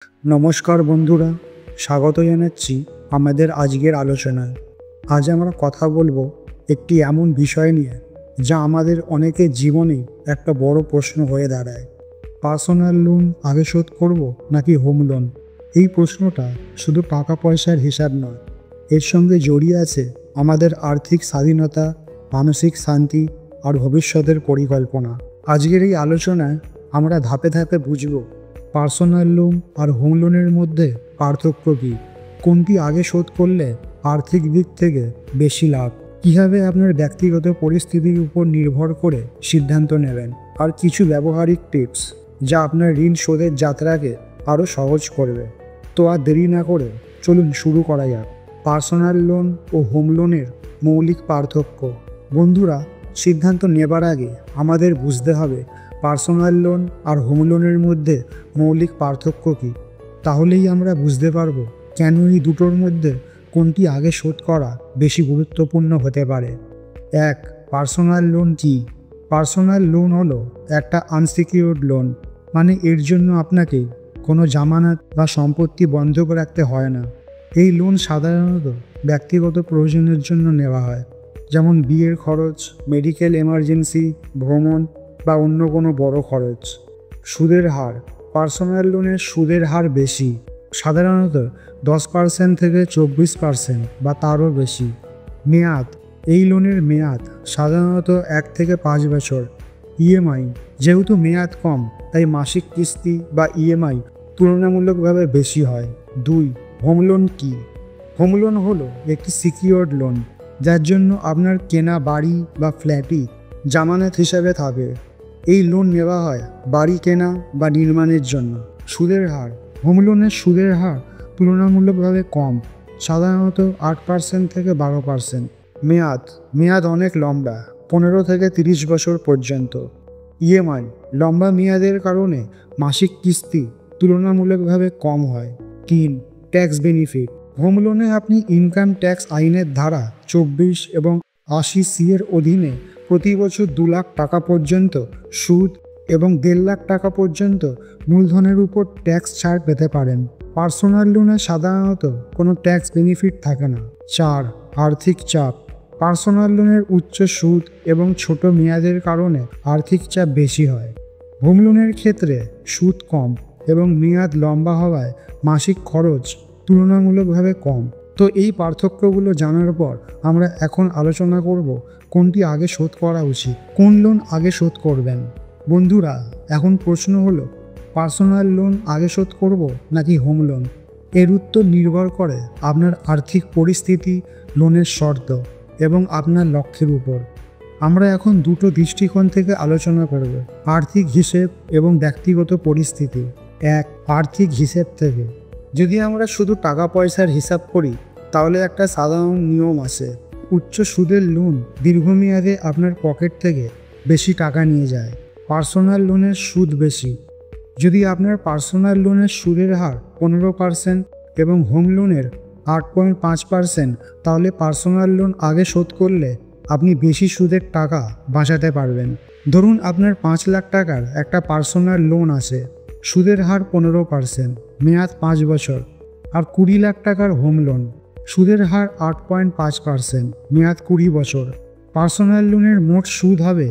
নমস্কার বন্ধুরা, স্বাগত জানাচ্ছি আমাদের আজকের আলোচনায়। আজ আমরা কথা বলবো একটি এমন বিষয় নিয়ে যা আমাদের অনেকের জীবনেই একটা বড় প্রশ্ন হয়ে দাঁড়ায়। পার্সোনাল লোন আগে শোধ করব নাকি হোম লোন? এই প্রশ্নটা শুধু টাকা পয়সার হিসাব নয়, এর সঙ্গে জড়িয়ে আছে আমাদের আর্থিক স্বাধীনতা, মানসিক শান্তি আর ভবিষ্যতের পরিকল্পনা। আজকের এই আলোচনায় আমরা ধাপে ধাপে বুঝব পার্সোনাল লোন আর হোম লোনের মধ্যে পার্থক্য কী, কোনটি আগে শোধ করলে আর্থিক দিক থেকে বেশি লাভ, কীভাবে আপনার ব্যক্তিগত পরিস্থিতির উপর নির্ভর করে সিদ্ধান্ত নেবেন, আর কিছু ব্যবহারিক টিপস যা আপনার ঋণ শোধের যাত্রাকে আরও সহজ করবে। তো আর দেরি না করে চলুন শুরু করা যাক। পার্সোনাল লোন ও হোম লোনের মৌলিক পার্থক্য। বন্ধুরা, সিদ্ধান্ত নেবার আগে আমাদের বুঝতে হবে পার্সোনাল লোন আর হোম লোনের মধ্যে মৌলিক পার্থক্য কী। তাহলেই আমরা বুঝতে পারবো কেন এই দুটোর মধ্যে কোনটি আগে শোধ করা বেশি গুরুত্বপূর্ণ হতে পারে। 1. পার্সোনাল লোন কী? পার্সোনাল লোন হলো একটা আনসিকিউরড লোন, মানে এর জন্য আপনাকে কোনো জামানত বা সম্পত্তি বন্ধক রাখতে হয় না। এই লোন সাধারণত ব্যক্তিগত প্রয়োজনের জন্য নেওয়া হয়, যেমন বিয়ের খরচ, মেডিকেল এমার্জেন্সি, ভ্রমণ বা অন্য কোনো বড় খরচ। সুদের হার। পার্সোনাল লোনের সুদের হার বেশি, সাধারণত 10% থেকে 24% বা তারও বেশি। মেয়াদ। এই লোনের মেয়াদ সাধারণত 1 থেকে 5 বছর। ইএমআই। যেহেতু মেয়াদ কম, তাই মাসিক কিস্তি বা ইএমআই তুলনামূলকভাবে বেশি হয়। 2. হোম লোন কী? হোম লোন হলো একটি সিকিউরড লোন, যার জন্য আপনার কেনা বাড়ি বা ফ্ল্যাটই জামানত হিসাবে থাকে। এই লোন নেওয়া হয় বাড়ি কেনা বা নির্মাণের জন্য। সুদের হার। হোম লোনের সুদের হার তুলনামূলকভাবে কম, সাধারণত 8% থেকে 12%। মেয়াদ অনেক লম্বা, 15 থেকে 30 বছর পর্যন্ত। ইএমআই। লম্বা মেয়াদের কারণে মাসিক কিস্তি তুলনামূলকভাবে কম হয়। 3. Tax benefit. হোম লোনে আপনি ইনকাম ট্যাক্স আইনের ধারা 24 এবং 80C এর অধীনে প্রতি বছর 2 লাখ টাকা পর্যন্ত সুদ এবং 1.5 লাখ টাকা পর্যন্ত মূলধনের উপর ট্যাক্স ছাড় পেতে পারেন। পার্সোনাল লোনে সাধারণত কোনো ট্যাক্স বেনিফিট থাকে না। 4. আর্থিক চাপ। পার্সোনাল লোনের উচ্চ সুদ এবং ছোট মেয়াদের কারণে আর্থিক চাপ বেশি হয়। হোম লোনের ক্ষেত্রে সুদ কম এবং মেয়াদ লম্বা হওয়ায় মাসিক খরচ তুলনামূলকভাবে কম। তো এই পার্থক্যগুলো জানার পর আমরা এখন আলোচনা করব কোনটি আগে শোধ করা উচিত, কোন লোন আগে শোধ করবেন। বন্ধুরা, এখন প্রশ্ন হলো পার্সোনাল লোন আগে শোধ করব নাকি হোম লোন? এর উত্তর নির্ভর করে আপনার আর্থিক পরিস্থিতি, লোনের শর্ত এবং আপনার লক্ষ্যের উপর। আমরা এখন দুটো দৃষ্টিকোণ থেকে আলোচনা করব, আর্থিক হিসেব এবং ব্যক্তিগত পরিস্থিতি। 1. আর্থিক হিসেব থেকে। যদি আমরা শুধু টাকা পয়সার হিসাব করি, তাহলে একটা সাধারণ নিয়ম আছে। উচ্চ সুদের লোন দীর্ঘমেয়াদে আপনার পকেট থেকে বেশি টাকা নিয়ে যায়। পার্সোনাল লোনের সুদ বেশি। যদি আপনার পার্সোনাল লোনের সুদের হার 15% এবং হোম লোনের 8.5%, তাহলে পার্সোনাল লোন আগে শোধ করলে আপনি বেশি সুদের টাকা বাঁচাতে পারবেন। ধরুন আপনার 5 লাখ টাকার একটা পার্সোনাল লোন আছে, সুদের হার 15%, মেয়াদ 5 বছর। আর 20 লাখ টাকার হোম লোন, সুদের হার 8.5%, মেয়াদ 20 বছর। পার্সোনাল লোনের মোট সুদ হবে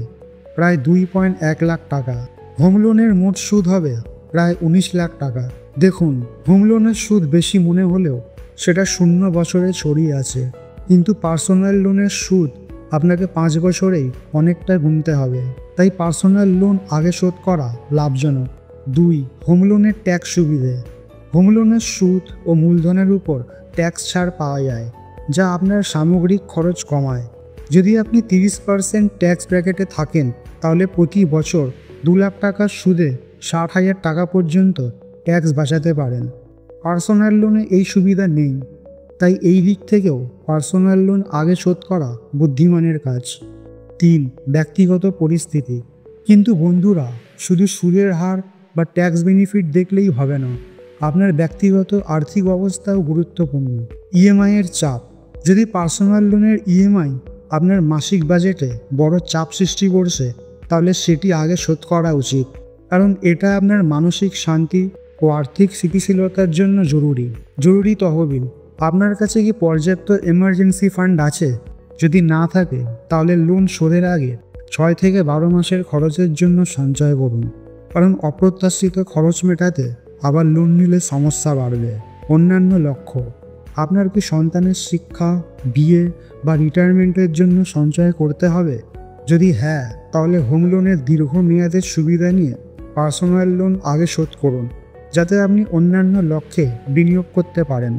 প্রায় 2.1 লাখ টাকা। হোম লোনের মোট সুদ হবে প্রায় 19 লাখ টাকা। দেখুন, হোম লোনের সুদ বেশি মনে হলেও সেটা 0 বছরে ছড়িয়ে আছে, কিন্তু পার্সোনাল লোনের সুদ আপনাকে 5 বছরেই অনেকটা গুনতে হবে। তাই পার্সোনাল লোন আগে শোধ করা লাভজনক। 2. হোম লোনের ট্যাক্স সুবিধে। হোম লোনের সুদ ও মূলধনের উপর ট্যাক্স ছাড় পাওয়া যায়, যা আপনার সামগ্রিক খরচ কমায়। যদি আপনি 30% ট্যাক্স ব্র্যাকেটে থাকেন, তাহলে প্রতি বছর 2 লাখ টাকার সুদে 60,000 টাকা পর্যন্ত ট্যাক্স বাঁচাতে পারেন। পার্সোনাল লোনে এই সুবিধা নেই, তাই এই দিক থেকেও পার্সোনাল লোন আগে শোধ করা বুদ্ধিমানের কাজ। 3. ব্যক্তিগত পরিস্থিতি। কিন্তু বন্ধুরা, শুধু সুদের হার বা ট্যাক্স বেনিফিট দেখলেই হবে না, আপনার ব্যক্তিগত আর্থিক অবস্থাও গুরুত্বপূর্ণ। ইএমআইয়ের চাপ। যদি পার্সোনাল লোনের ইএমআই আপনার মাসিক বাজেটে বড় চাপ সৃষ্টি করছে, তাহলে সেটি আগে শোধ করা উচিত, কারণ এটা আপনার মানসিক শান্তি ও আর্থিক স্থিতিশীলতার জন্য জরুরি তহবিল। আপনার কাছে কি পর্যাপ্ত এমার্জেন্সি ফান্ড আছে? যদি না থাকে তাহলে লোন শোধের আগে 6 থেকে 12 মাসের খরচের জন্য সঞ্চয় করুন, কারণ অপ্রত্যাশিত খরচ মেটাতে আবার লোন নিলে সমস্যা বাড়বে। অন্যান্য লক্ষ্য: আপনার কি সন্তানের শিক্ষা, বিয়ে বা রিটায়ারমেন্টের জন্য সঞ্চয় করতে হবে? যদি হ্যাঁ, তাহলে হোম লোনের দীর্ঘমেয়াদের সুবিধা নিয়ে পার্সোনাল লোন আগে শোধ করুন, যাতে আপনি অন্যান্য লক্ষ্যে বিনিয়োগ করতে পারেন।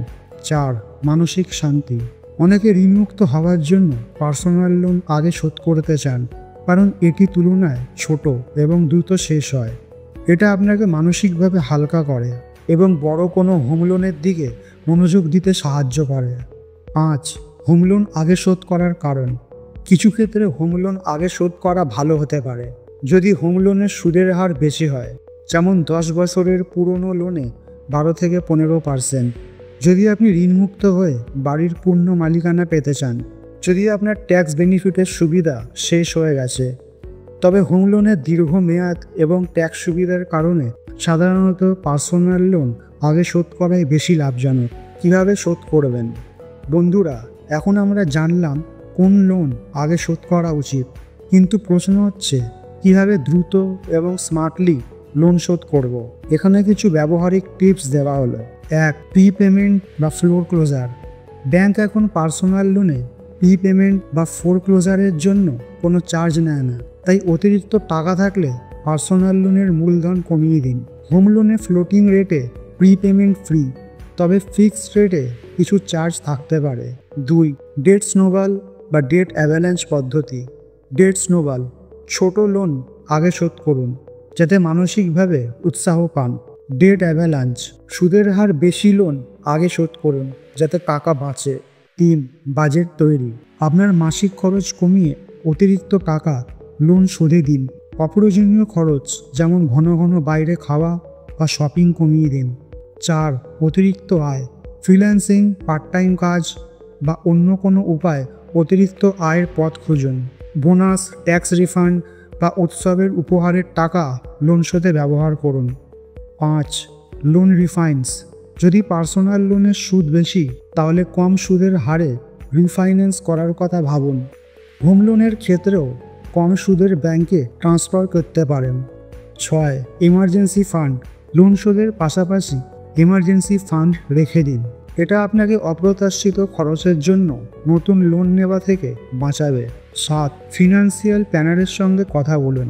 4. মানসিক শান্তি। অনেকে ঋণমুক্ত হওয়ার জন্য পার্সোনাল লোন আগে শোধ করতে চান, কারণ এটি তুলনায় ছোট এবং দ্রুত শেষ হয়। এটা আপনাকে মানসিকভাবে হালকা করে এবং বড় কোনো হোম লোনের দিকে মনোযোগ দিতে সাহায্য করে। 5. হোম লোন আগে শোধ করার কারণ। কিছু ক্ষেত্রে হোম লোন আগে শোধ করা ভালো হতে পারে যদি হোম লোনের সুদের হার বেশি হয়, যেমন 10 বছরের পুরনো লোনে 12 থেকে 15%। যদি আপনি ঋণমুক্ত হয়ে বাড়ির পূর্ণ মালিকানা পেতে চান, যদি আপনার ট্যাক্স বেনিফিটের সুবিধা শেষ হয়ে গেছে। তবে হোম লোনের দীর্ঘ মেয়াদ এবং ট্যাক্স সুবিধার কারণে সাধারণত পার্সোনাল লোন আগে শোধ করাই বেশি লাভজনক। কিভাবে শোধ করবেন? বন্ধুরা, এখন আমরা জানলাম কোন লোন আগে শোধ করা উচিত, কিন্তু প্রশ্ন হচ্ছে কিভাবে দ্রুত এবং স্মার্টলি লোন শোধ করব। এখানে কিছু ব্যবহারিক টিপস দেওয়া হলো। 1. প্রি পেমেন্ট বা ফ্লোর ক্লোজার। ব্যাংক এখন পার্সোনাল লোনে প্রি পেমেন্ট বা ফোর ক্লোজারের জন্য কোনো চার্জ নেয় না, তাই অতিরিক্ত টাকা থাকলে পার্সোনাল লোনের মূলধন কমিয়ে দিন। হোম লোনে ফ্লোটিং রেটে প্রি পেমেন্ট ফ্রি, তবে ফিক্সড রেটে কিছু চার্জ থাকতে পারে। 2. ডেট স্নোবল বা ডেট অ্যাভালাঞ্চ পদ্ধতি। ডেট স্নোবল: ছোট লোন আগে শোধ করুন যাতে মানসিকভাবে উৎসাহ পান। ডেট অ্যাভালাঞ্চ: সুদের হার বেশি লোন আগে শোধ করুন যাতে টাকা বাঁচে। 3. বাজেট তৈরি। আপনার মাসিক খরচ কমিয়ে অতিরিক্ত টাকা লোন শোধে দিন। অপ্রয়োজনীয় খরচ যেমন ঘন ঘন বাইরে খাওয়া বা শপিং কমিয়ে দিন। 4. অতিরিক্ত আয়। ফ্রিল্যান্সিং, পার্ট টাইম কাজ বা অন্য কোনো উপায় অতিরিক্ত আয়ের পথ খুঁজুন। বোনাস, ট্যাক্স রিফান্ড বা উৎসবের উপহারের টাকা লোন শোধে ব্যবহার করুন। 5. লোন রিফাইন্স। যদি পার্সোনাল লোনের সুদ বেশি, তাহলে কম সুদের হারে রিফাইন্যান্স করার কথা ভাবুন। হোম লোনের ক্ষেত্রেও কম সুদের ব্যাংকে ট্রান্সফার করতে পারেন। 6. Emergency fund. লোন শোধের পাশাপাশি ইমার্জেন্সি ফান্ড রেখে দিন। এটা আপনাকে অপ্রত্যাশিত খরচের জন্য নতুন লোন নেওয়া থেকে বাঁচাবে। 7. ফিনান্সিয়াল প্ল্যানারের সঙ্গে কথা বলুন।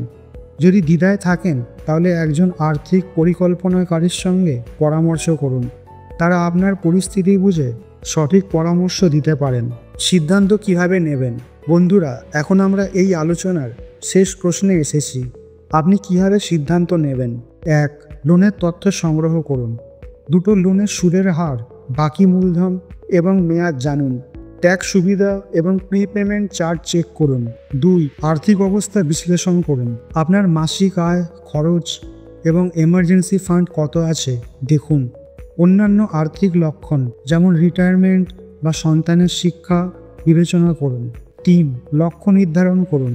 যদি দ্বিধায় থাকেন, তাহলে একজন আর্থিক পরিকল্পনাকারীর সঙ্গে পরামর্শ করুন। তারা আপনার পরিস্থিতি বুঝে সঠিক পরামর্শ দিতে পারেন। সিদ্ধান্ত কিভাবে নেবেন? বন্ধুরা, এখন আমরা এই আলোচনার শেষ প্রশ্নে এসেছি। আপনি কিভাবে সিদ্ধান্ত নেবেন? 1. লোনের তথ্য সংগ্রহ করুন। দুটো লোনের সুদের হার, বাকি মূলধন এবং মেয়াদ জানুন। ট্যাক্স সুবিধা এবং প্রি পেমেন্ট চার্জ চেক করুন। 2. আর্থিক অবস্থা বিশ্লেষণ করুন। আপনার মাসিক আয়, খরচ এবং এমার্জেন্সি ফান্ড কত আছে দেখুন। অন্যান্য আর্থিক লক্ষণ যেমন রিটায়ারমেন্ট বা সন্তানের শিক্ষা বিবেচনা করুন। 3. লক্ষ্য নির্ধারণ করুন।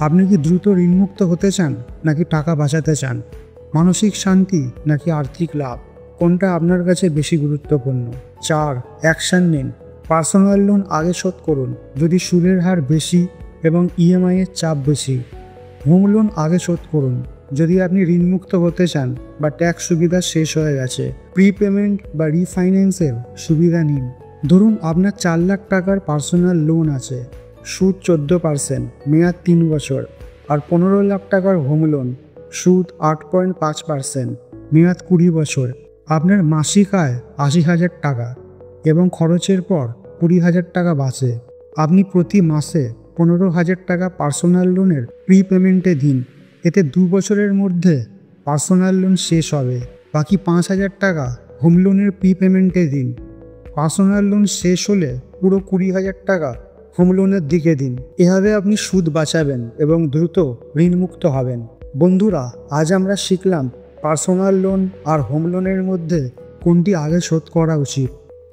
আপনি কি দ্রুত ঋণমুক্ত হতে চান নাকি টাকা বাঁচাতে চান? মানসিক শান্তি নাকি আর্থিক লাভ, কোনটা আপনার কাছে বেশি গুরুত্বপূর্ণ? 4. অ্যাকশন নিন। পার্সোনাল লোন আগে শোধ করুন যদি সুদের হার বেশি এবং ইএমআইয়ের চাপ বেশি। হোম লোন আগে শোধ করুন যদি আপনি ঋণমুক্ত হতে চান বা ট্যাক্স সুবিধা শেষ হয়ে গেছে। প্রি পেমেন্ট বা রিফাইন্যান্সের সুবিধা নিন। ধরুন আপনার 4 লাখ টাকার পার্সোনাল লোন আছে, সুদ 14%, মেয়াদ 3 বছর। আর 15 লাখ টাকার হোম লোন, সুদ 8.5%, মেয়াদ 20 বছর। আপনার মাসিক আয় 80,000 টাকা এবং খরচের পর 20,000 টাকা বাঁচে। আপনি প্রতি মাসে 15,000 টাকা পার্সোনাল লোনের প্রি পেমেন্টে দিন। এতে 2 বছরের মধ্যে পার্সোনাল লোন শেষ হবে। বাকি 5,000 টাকা হোম লোনের প্রি পেমেন্টে দিন। পার্সোনাল লোন শেষ হলে পুরো 20,000 টাকা হোম লোনের দিকে দিন। এভাবে আপনি সুদ বাঁচাবেন এবং দ্রুত ঋণমুক্ত হবেন। বন্ধুরা, আজ আমরা শিখলাম পার্সোনাল লোন আর হোম লোনের মধ্যে কোনটি আগে শোধ করা উচিত।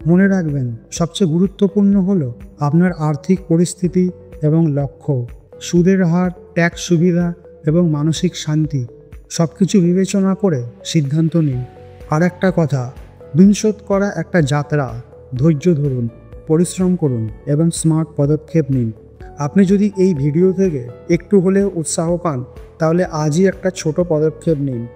মনে রাখবেন, সবচেয়ে গুরুত্বপূর্ণ হলো আপনার আর্থিক পরিস্থিতি এবং লক্ষ্য। সুদের হার, ট্যাক্স সুবিধা এবং মানসিক শান্তি সব কিছু বিবেচনা করে সিদ্ধান্ত নিন। আর একটা কথা, ঋণ শোধ করা একটা যাত্রা। ধৈর্য ধরুন, পরিশ্রম করুন এবং স্মার্ট পদক্ষেপ নিন। আপনি যদি এই ভিডিও থেকে একটু হলেও উৎসাহ পান, তাহলে আজই একটা ছোট পদক্ষেপ নিন।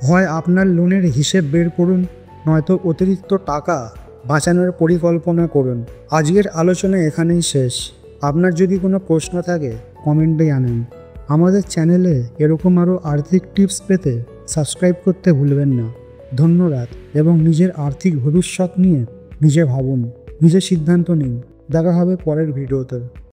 হয় আপনার লোনের হিসেব বের করুন, নয়তো অতিরিক্ত টাকা বাঁচানোর পরিকল্পনা করুন। আজকের আলোচনা এখানেই শেষ। আপনার যদি কোনো প্রশ্ন থাকে কমেন্টে জানান। আমাদের চ্যানেলে এরকম আরও আর্থিক টিপস পেতে সাবস্ক্রাইব করতে ভুলবেন না। ধন্যবাদ এবং নিজের আর্থিক ভবিষ্যৎ নিয়ে নিজে ভাবুন, নিজে সিদ্ধান্ত নিন। দেখা হবে পরের ভিডিওতে।